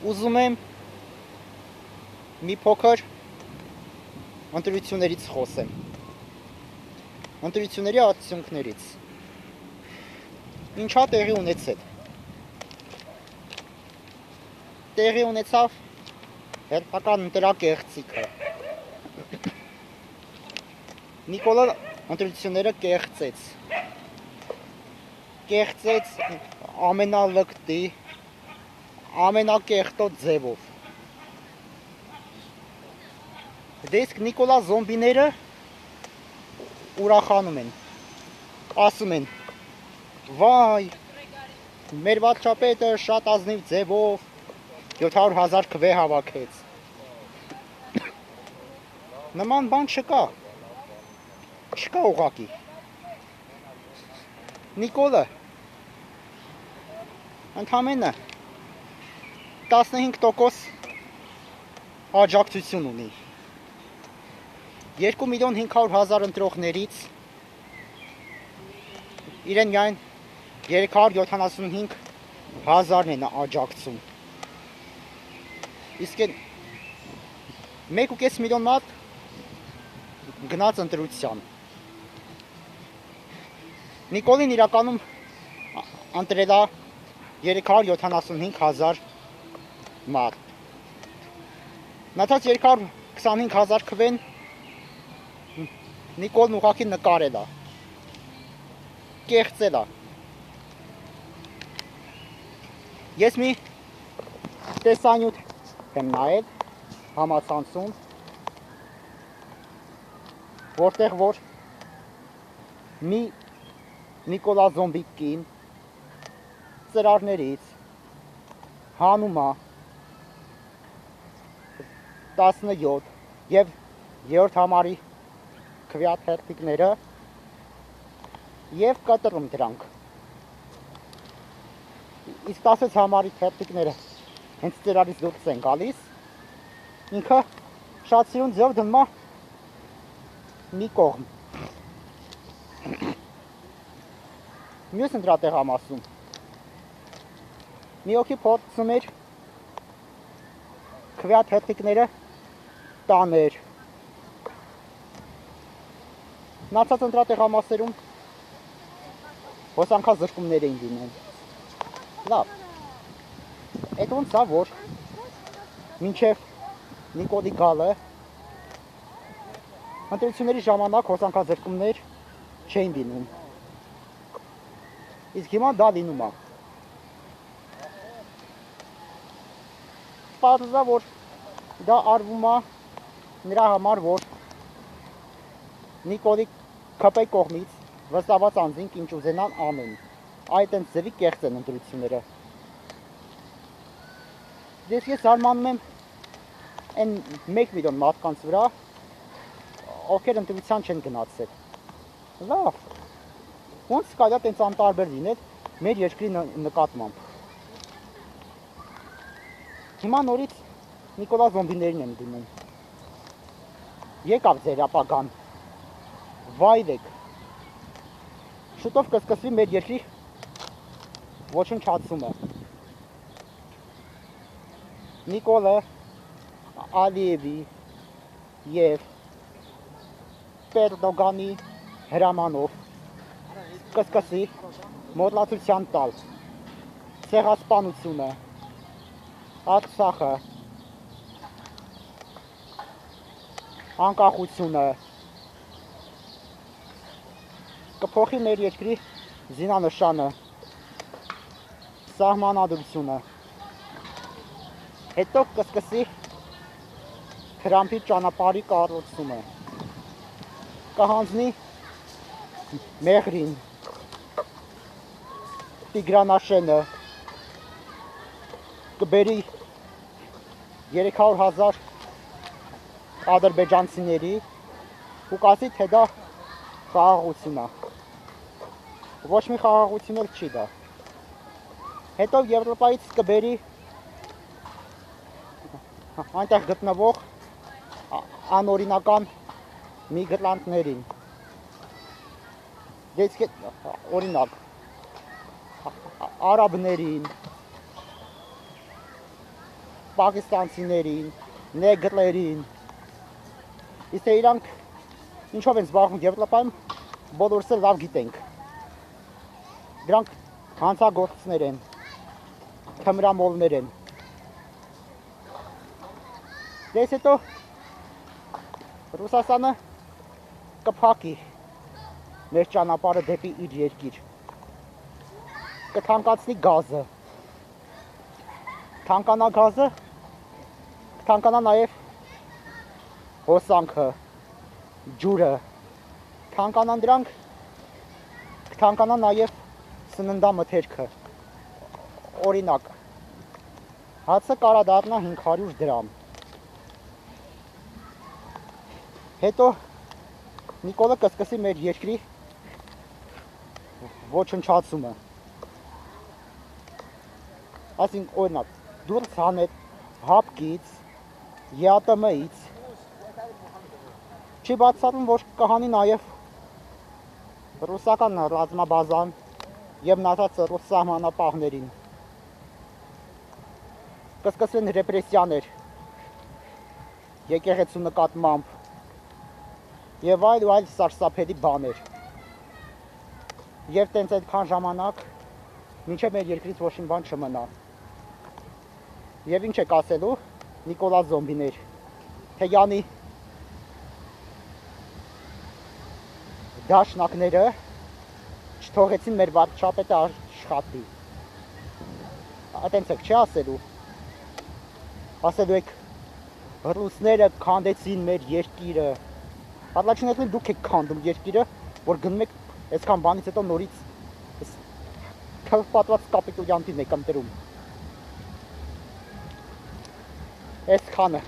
ուզում եմ մի փոքր ընտրություններից խոսեմ։ Ընտրությունների արդյունքներից։ Ինչա տեղի ունեցել։ Տեղի ունեցավ հերթական ընտրակեղծիքը։ Նիկոլան ընտրությունները կեղծեց ամենալկտի, ամենակեղտոտ ձևով։ Դե իսկ Նիկոլա զոմբիները ուրախանում են, ասում են, վայ, մեր վարչապետը շատ ազնիվ ձևով 700,000 քվե հավաքեց։ Նման բան չկա ուղղակի։ Նիկոլը ընդամենը 15% աջակցություն ունի։ 2,500,000 ընտրողներից իրեն միայն 375,000-ն են աջակցում։ Իսկ 1,5 միլիոն մարդ գնաց ընտրության։ Նիկոլին իրականում ընտրել է 375,000 մարդ։ Մնացած 325,000 քվեն Նիկոլն ուղղակի նկարել է, կեղծել է։ Ես մի տեսանյութ եմ նայել համացանցում, որտեղ որ մի Նիկոլա զոմբի կին ծրարներից հանում է 17 և 3-րդ համարի քվեատ հերթիկները և կտրում դրանք։ Իսկ 16 համարի հերթիկները հենց ծրարից դուրս են գալիս, ինքը շատ սիրուն ձև դնում է մի կողմ։ Մյուս ընտրատեղամասում մի հոգի փորձում էր քվեատ հերթիկները տաներ։ Մնացած ընտրատեղամասերում հոսանքազրկումներ էին լինում։ Լավ, այդ ոնց է, որ մինչև Նիկոլի գալը ընտրությունների ժամանակ հոսանքազրկումներ չէին լինում։ Իսկ հիմա դա լինում է։ Պարզա, որ դա արվում է նրա համար, որ Նիկոլի ԿՊ կողմից վստահված անձինք ինչ ուզենան անեն, այդ են ձևի կեղծ են ընտրությունները։ Ես զարմանում եմ այն 1 միլիոն մարդկանց վրա, ովքեր ընտրության չեն գնացել։ Լավ, ոնց կարելի է տենց անտարբեր լինել մեր երկրի նկատմամբ։ Հիմա նորից Նիկոլա զոմբիներին են դիմում։ Եկավ ձեր ապագան, վայրեք։ Շուտով կսկսվի մեր երկրի ոչնչացումը։ Նիկոլը Ալիևի և Էրդոգանի հրամանով կսկսի մոռացության տալ ցեղասպանությունը, Արցախը, անկախությունը, կփոխի մեր երկրի զինանշանը, սահմանադրությունը, հետո կսկսի Թրամփի ճանապարհի կառուցումը, կհանձնի Մեղրին, Տիգրանաշենը, կբերի 300,000 ադրբեջանցիների ու կասի, թե դա խաղաղություն է։ Ոչ մի խաղաղություն էլ չի դա։ Հետո Եվրոպայից կբերի այնտեղ գտնվող անօրինական միգրանտներին։ Դες օրինակ արաբներին, պակիստանցիներին, նեգրերին։ Իսկ թե իրանք ինչով են զբաղվում Եվրոպայում, բոլորս էլ լավ գիտենք։ Դրանք հանցագործներ են, թմրամոլներ են։ Դες հետո Ռուսաստանը կփակի մեր ճանապարհը դեպի իր երկիր։ Կթանկացնի գազը։ Թանկանա գազը, կթանկանա նաև հոսանքը, ջուրը։ Թանկանան դրանք, կթանկանա նաև սննդամթերքը։ Օրինակ, հացը կարա դառնա 500 դրամ։ Հետո Նիկոլը կսկսի մեր երկրի ոչնչացումը։ Այսինքն օրինակ, դուրս հանել հապկից, ԵԱՏՄ-ից, չի բացառում, որ կհանի նաև ռուսական ռազմաբազան և մնացած ռուս սահմանապահներին։ Կսկսվեն ռեպրեսիաներ եկեղեցու նկատմամբ և այլ սարսափելի բաներ։ Եվ տենց այդքան ժամանակ մինչև մեր երկրից ոչ մի բան չմնա։ Եվ ինչ եք ասելու, Նիկոլա զոմբիներ, թե յանի դաշնակները չթողեցին մեր վարչապետը աշխատի։ Այտենց եք չի ասելու։ Ասելու եք ռուսները քանդեցին մեր երկիրը։ Պատլաչիներն դուք եք քանդում երկիրը, որ գնում եք այսքան բանից հետո նորից քվպատված կապիտուլյանտին եք ընտրում։ Այսքանը